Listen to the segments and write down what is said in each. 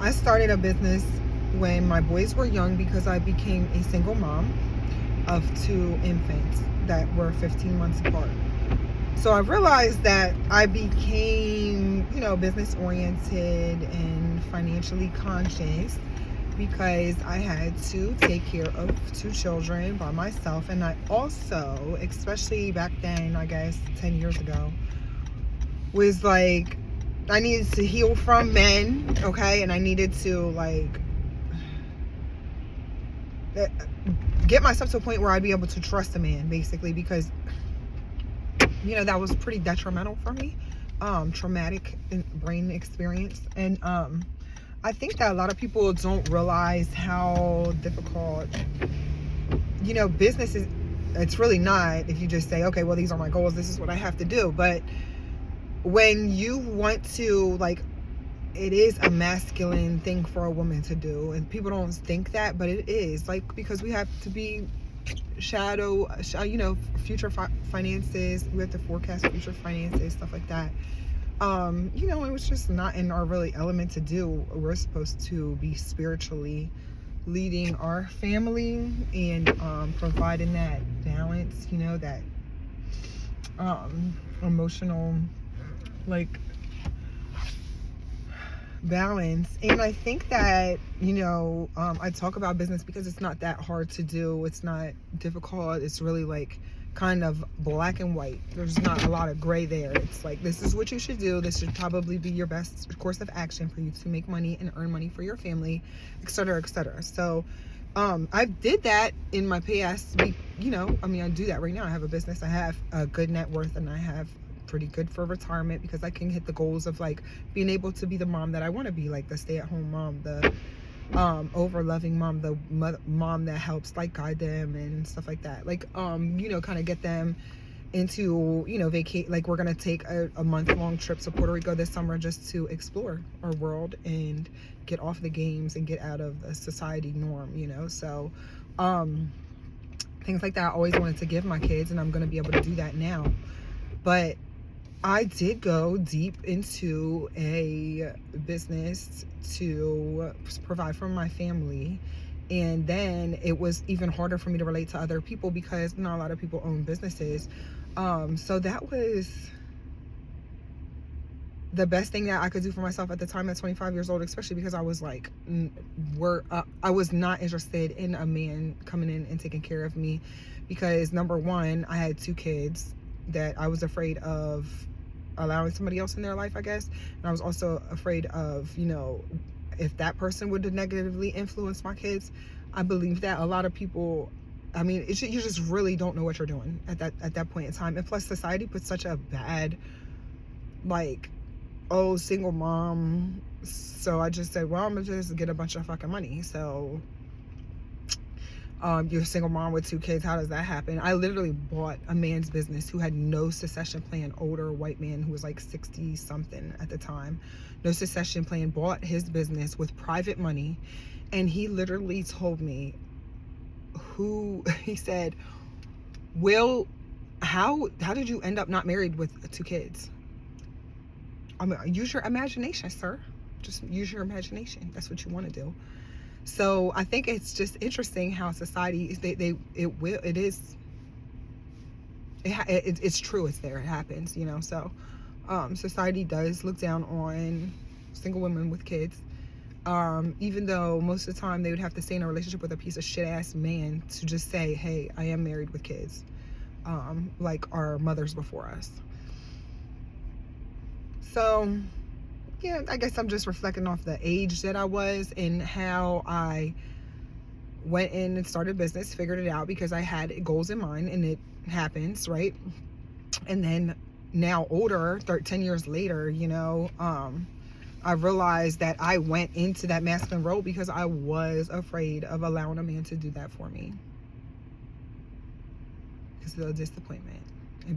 I started a business when my boys were young because I became a single mom of two infants that were 15 months apart. So I realized that I became, business oriented and financially conscious because I had to take care of two children by myself. And I also, especially back then, I guess 10 years ago, was like, I needed to heal from men, okay? And I needed to, get myself to a point where I'd be able to trust a man, basically, because, that was pretty detrimental for me. Traumatic brain experience. And I think that a lot of people don't realize how difficult, business is. It's really not if you just say, okay, well, these are my goals, this is what I have to do. But when you want to, it is a masculine thing for a woman to do, and people don't think that, but it is, because we have to be future finances. We have to forecast future finances, stuff like that. It was just not in our really element to do. We're supposed to be spiritually leading our family and providing that balance, that emotional balance. And I think that I talk about business because it's not that hard to do. It's not difficult. It's really kind of black and white. There's not a lot of gray there. It's this is what you should do. This should probably be your best course of action for you to make money and earn money for your family, etc., etc. So I did that in my past. I do that right now. I have a business. I have a good net worth, and I have pretty good for retirement because I can hit the goals of being able to be the mom that I want to be, the stay-at-home mom, the over loving mom, the mom that helps guide them and stuff like that, kind of get them into vacate. We're gonna take a month-long trip to Puerto Rico this summer just to explore our world and get off the games and get out of the society norm, so things like that I always wanted to give my kids, and I'm gonna be able to do that now. But I did go deep into a business to provide for my family. And then it was even harder for me to relate to other people because not a lot of people own businesses. So that was the best thing that I could do for myself at the time at 25 years old, especially because I was I was not interested in a man coming in and taking care of me because, number one, I had two kids that I was afraid of allowing somebody else in their life, I guess. And I was also afraid of, if that person would negatively influence my kids. I believe that a lot of people, you just really don't know what you're doing at that point in time. And plus, society puts such a bad, oh, single mom. So I just said, well, I'm gonna just get a bunch of fucking money. So you're a single mom with two kids. How does that happen? I literally bought a man's business who had no succession plan. Older white man who was 60 something at the time. No succession plan. Bought his business with private money. And he literally told me he said, Will, how did you end up not married with two kids? Use your imagination, sir. Just use your imagination. That's what you want to do. So I think it's just interesting how society is, it's true, it's there, it happens, so society does look down on single women with kids, even though most of the time they would have to stay in a relationship with a piece of shit ass man to just say, hey, I am married with kids, like our mothers before us. So yeah, I guess I'm just reflecting off the age that I was and how I went in and started business, figured it out because I had goals in mind, and it happens, right? And then now older, 10 years later, I realized that I went into that masculine role because I was afraid of allowing a man to do that for me. Because of the disappointment.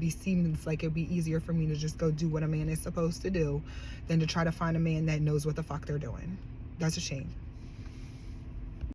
Seems like it'd be easier for me to just go do what a man is supposed to do than to try to find a man that knows what the fuck they're doing. That's a shame.